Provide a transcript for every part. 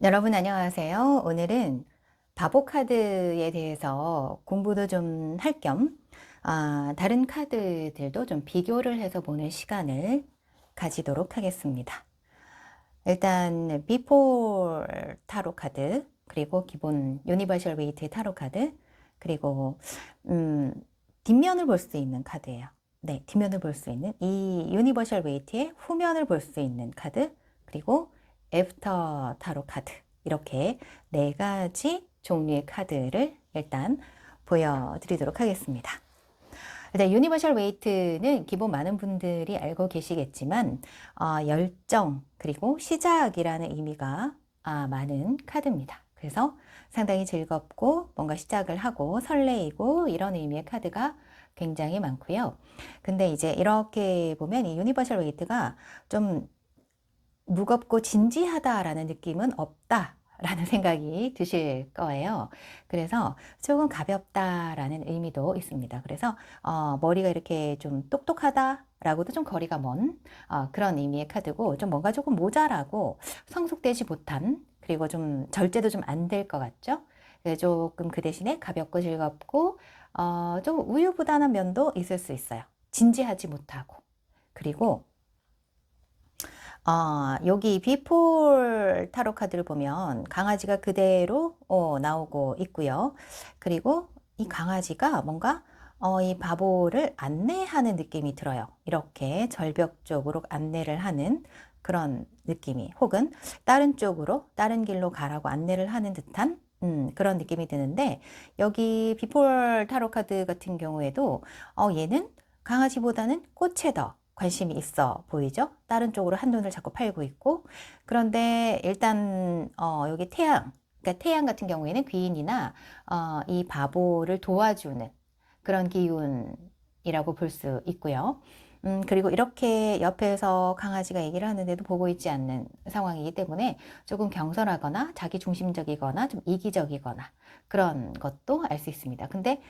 여러분 안녕하세요. 오늘은 바보 카드에 대해서 공부도 좀 할 겸, 다른 카드들도 좀 비교를 해서 보는 시간을 가지도록 하겠습니다. 일단 비폴 타로 카드, 그리고 기본 유니버셜 웨이트 타로 카드, 그리고 음, 뒷면을 볼 수 있는 카드예요. 네, 뒷면을 볼 수 있는 이 유니버셜 웨이트의 후면을 볼 수 있는 카드, 그리고 애프터 타로 카드, 이렇게 네 가지 종류의 카드를 일단 보여드리도록 하겠습니다. 일단 유니버셜 웨이트는 기본 많은 분들이 알고 계시겠지만 열정 그리고 시작이라는 의미가 많은 카드입니다. 그래서 상당히 즐겁고 뭔가 시작을 하고 설레이고 이런 의미의 카드가 굉장히 많고요. 근데 이제 이렇게 보면 이 유니버셜 웨이트가 좀 무겁고 진지하다라는 느낌은 없다. 라는 생각이 드실 거예요. 그래서 조금 가볍다라는 의미도 있습니다. 그래서 머리가 이렇게 좀 똑똑하다라고도 좀 거리가 먼 그런 의미의 카드고, 좀 뭔가 조금 모자라고 성숙되지 못한, 그리고 좀 절제도 좀 안 될 것 같죠? 그래서 조금 그 대신에 가볍고 즐겁고 좀 우유부단한 면도 있을 수 있어요. 진지하지 못하고. 그리고 여기 비폴 타로 카드를 보면 강아지가 그대로 나오고 있고요. 그리고 이 강아지가 뭔가 이 바보를 안내하는 느낌이 들어요. 이렇게 절벽 쪽으로 안내를 하는 그런 느낌이, 혹은 다른 쪽으로, 다른 길로 가라고 안내를 하는 듯한 그런 느낌이 드는데, 여기 비폴 타로 카드 같은 경우에도 얘는 강아지보다는 꽃에 더 관심이 있어 보이죠? 다른 쪽으로 한눈을 자꾸 팔고 있고. 그런데 일단 여기 태양, 그러니까 태양 같은 경우에는 귀인이나 이 바보를 도와주는 그런 기운이라고 볼 수 있고요. 그리고 이렇게 옆에서 강아지가 얘기를 하는데도 보고 있지 않는 상황이기 때문에 조금 경솔하거나 자기중심적이거나 좀 이기적이거나 그런 것도 알 수 있습니다. 근데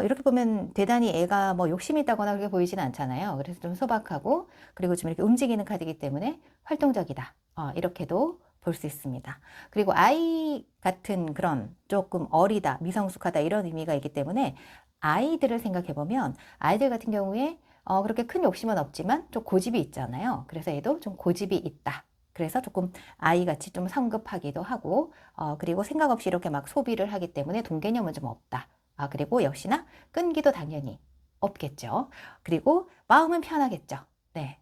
이렇게 보면 대단히 애가 뭐 욕심이 있다거나 그렇게 보이지는 않잖아요. 그래서 좀 소박하고, 그리고 좀 이렇게 움직이는 카드이기 때문에 활동적이다. 이렇게도 볼 수 있습니다. 그리고 아이 같은 그런 조금 어리다, 미성숙하다 이런 의미가 있기 때문에 아이들을 생각해 보면, 아이들 같은 경우에 그렇게 큰 욕심은 없지만 좀 고집이 있잖아요. 그래서 얘도 좀 고집이 있다. 그래서 조금 아이같이 좀 성급하기도 하고, 그리고 생각 없이 이렇게 막 소비를 하기 때문에 돈 개념은 좀 없다. 그리고 역시나 끈기도 당연히 없겠죠. 그리고 마음은 편하겠죠. 네.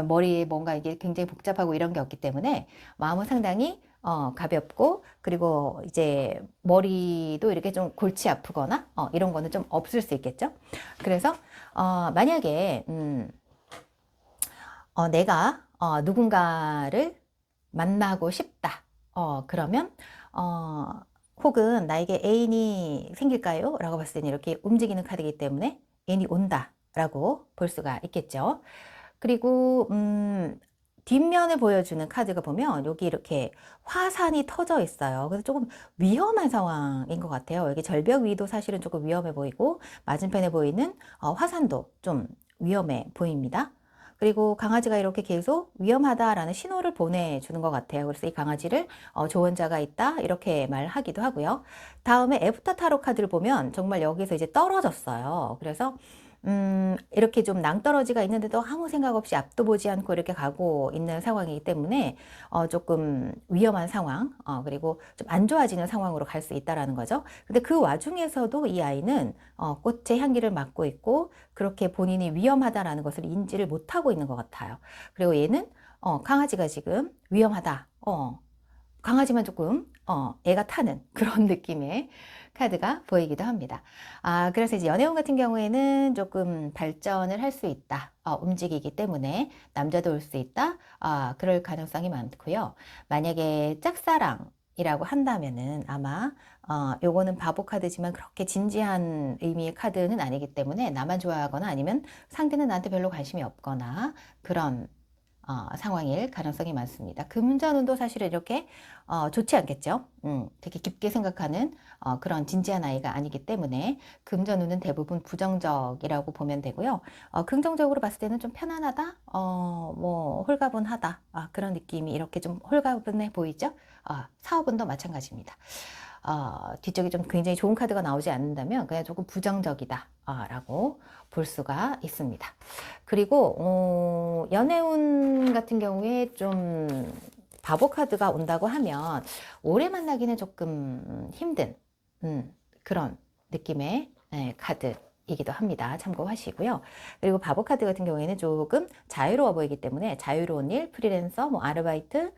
머리에 뭔가 이게 굉장히 복잡하고 이런 게 없기 때문에 마음은 상당히 가볍고, 그리고 이제 머리도 이렇게 좀 골치 아프거나 이런 거는 좀 없을 수 있겠죠. 그래서 만약에 내가 누군가를 만나고 싶다. 그러면 혹은 나에게 애인이 생길까요? 라고 봤을 때는 이렇게 움직이는 카드이기 때문에 애인이 온다 라고 볼 수가 있겠죠. 그리고 뒷면을 보여주는 카드가 보면 여기 이렇게 화산이 터져 있어요. 그래서 조금 위험한 상황인 것 같아요. 여기 절벽 위도 사실은 조금 위험해 보이고, 맞은편에 보이는 화산도 좀 위험해 보입니다. 그리고 강아지가 이렇게 계속 위험하다라는 신호를 보내주는 것 같아요. 그래서 이 강아지를 조언자가 있다 이렇게 말하기도 하고요. 다음에 애프터 타로 카드를 보면 정말 여기서 이제 떨어졌어요. 그래서 이렇게 좀 낭떠러지가 있는데도 아무 생각 없이 앞도 보지 않고 이렇게 가고 있는 상황이기 때문에 조금 위험한 상황, 그리고 좀 안 좋아지는 상황으로 갈 수 있다라는 거죠. 근데 그 와중에서도 이 아이는 꽃의 향기를 맡고 있고, 그렇게 본인이 위험하다라는 것을 인지를 못하고 있는 것 같아요. 그리고 얘는 강아지가 지금 위험하다. 강아지만 조금 애가 타는 그런 느낌의 카드가 보이기도 합니다. 그래서 이제 연애운 같은 경우에는 조금 발전을 할 수 있다. 움직이기 때문에 남자도 올 수 있다. 그럴 가능성이 많고요. 만약에 짝사랑이라고 한다면은 아마 요거는 바보 카드지만 그렇게 진지한 의미의 카드는 아니기 때문에 나만 좋아하거나 아니면 상대는 나한테 별로 관심이 없거나 그런 상황일 가능성이 많습니다. 금전운도 사실은 이렇게 좋지 않겠죠. 되게 깊게 생각하는 그런 진지한 아이가 아니기 때문에 금전운은 대부분 부정적이라고 보면 되고요. 긍정적으로 봤을 때는 좀 편안하다, 뭐 홀가분하다, 그런 느낌이 이렇게 좀 홀가분해 보이죠. 사업운도 마찬가지입니다. 뒤쪽에 좀 굉장히 좋은 카드가 나오지 않는다면 그냥 조금 부정적이다 라고 볼 수가 있습니다. 그리고 연애운 같은 경우에 좀 바보 카드가 온다고 하면 오래 만나기는 조금 힘든 그런 느낌의 카드이기도 합니다. 참고하시고요. 그리고 바보 카드 같은 경우에는 조금 자유로워 보이기 때문에 자유로운 일, 프리랜서, 뭐 아르바이트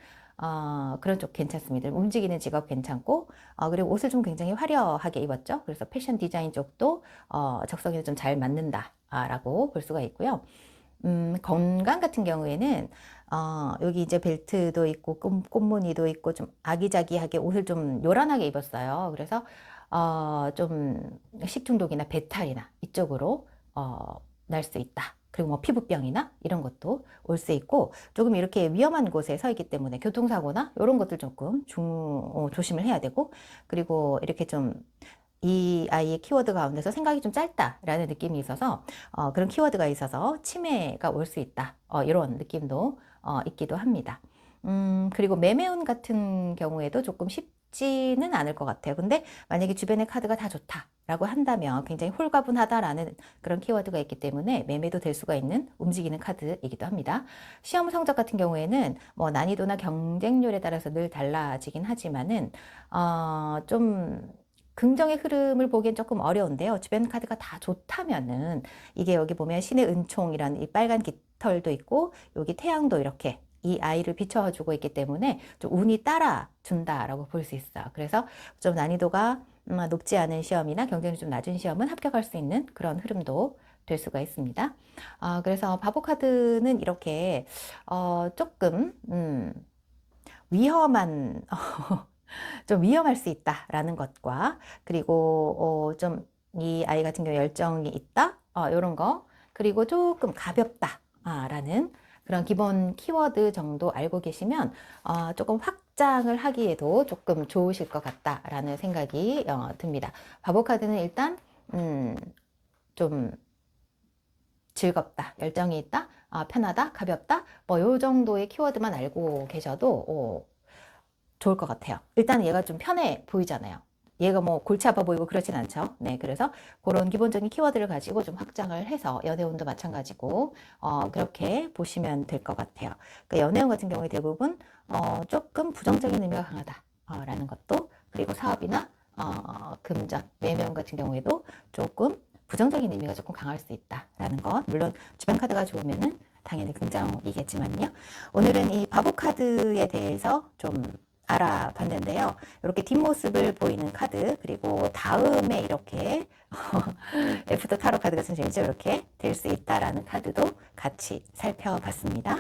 그런 쪽 괜찮습니다. 움직이는 직업 괜찮고, 그리고 옷을 좀 굉장히 화려하게 입었죠. 그래서 패션 디자인 쪽도 적성에 좀 잘 맞는다 라고 볼 수가 있고요. 건강 같은 경우에는 여기 이제 벨트도 있고 꽃무늬도 있고 좀 아기자기하게 옷을 좀 요란하게 입었어요. 그래서 좀 식중독이나 배탈이나 이쪽으로 날 수 있다. 그리고 뭐 피부병이나 이런 것도 올 수 있고 조금 이렇게 위험한 곳에 서 있기 때문에 교통사고나 이런 것들 조금 조심을 해야 되고 그리고 이렇게 좀 이 아이의 키워드 가운데서 생각이 좀 짧다라는 느낌이 있어서 그런 키워드가 있어서 치매가 올 수 있다. 이런 느낌도 있기도 합니다. 그리고 매매운 같은 경우에도 조금 쉽지는 않을 것 같아요. 근데 만약에 주변의 카드가 다 좋다라고 한다면 굉장히 홀가분하다라는 그런 키워드가 있기 때문에 매매도 될 수가 있는 움직이는 카드이기도 합니다. 시험 성적 같은 경우에는 뭐 난이도나 경쟁률에 따라서 늘 달라지긴 하지만은 좀 긍정의 흐름을 보기엔 조금 어려운데요. 주변 카드가 다 좋다면은 이게 여기 보면 신의 은총이라는 이 빨간 깃털도 있고 여기 태양도 이렇게 이 아이를 비춰주고 있기 때문에 좀 운이 따라준다라고 볼 수 있어요. 그래서 좀 난이도가 높지 않은 시험이나 경쟁률이 좀 낮은 시험은 합격할 수 있는 그런 흐름도 될 수가 있습니다. 그래서 바보 카드는 이렇게 조금 위험한 좀 위험할 수 있다라는 것과 그리고 좀 이 아이 같은 경우 열정이 있다 이런 거 그리고 조금 가볍다 라는 그런 기본 키워드 정도 알고 계시면 조금 확장을 하기에도 조금 좋으실 것 같다라는 생각이 듭니다. 바보 카드는 일단 좀 즐겁다, 열정이 있다, 편하다, 가볍다 뭐 요 정도의 키워드만 알고 계셔도 좋을 것 같아요. 일단 얘가 좀 편해 보이잖아요. 얘가 뭐 골치 아파 보이고 그렇진 않죠. 네, 그래서 그런 기본적인 키워드를 가지고 좀 확장을 해서 연애운도 마찬가지고 그렇게 보시면 될 것 같아요. 그러니까 연애운 같은 경우에 대부분 조금 부정적인 의미가 강하다라는 것도 그리고 사업이나 금전, 매매운 같은 경우에도 조금 부정적인 의미가 조금 강할 수 있다라는 것. 물론 주변 카드가 좋으면은 당연히 긍정이겠지만요. 오늘은 이 바보 카드에 대해서 좀 알아봤는데요. 이렇게 뒷모습을 보이는 카드 그리고 다음에 이렇게 애프터 타로 카드 같은 재미죠. 이렇게 될 수 있다라는 카드도 같이 살펴봤습니다.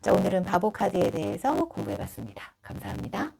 자, 오늘은 바보 카드에 대해서 공부해봤습니다. 감사합니다.